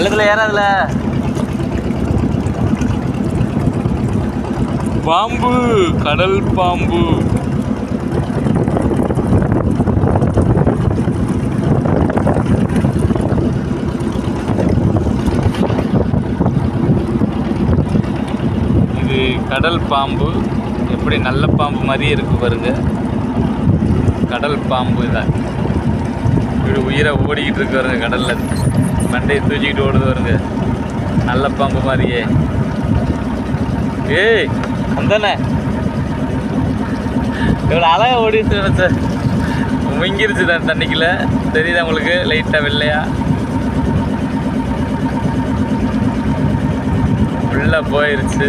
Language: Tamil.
பள்ளத்துல ஏறாதுல. பாம்பு, கடல் பாம்பு. இது கடல் பாம்பு. எப்படி நல்ல பாம்பு மாதிரியே இருக்கு பாருங்க. கடல் பாம்பு தான். இப்படி உயிரை ஓடிக்கிட்டு இருக்கு பாருங்க. கடல்ல மண்டையை தூச்சிக்கிட்டு ஓடுது பாருங்க. நல்ல பாம்பு மாதிரியே. ஏய் அந்தானே இவ்வளோ அழகா ஓடிட்டு சார். முங்கிருச்சு தான் தண்ணிக்குள்ள. தெரியுதா உங்களுக்கு? லைட்டாக வெள்ளையா ஃபுல்லாக போயிருச்சு.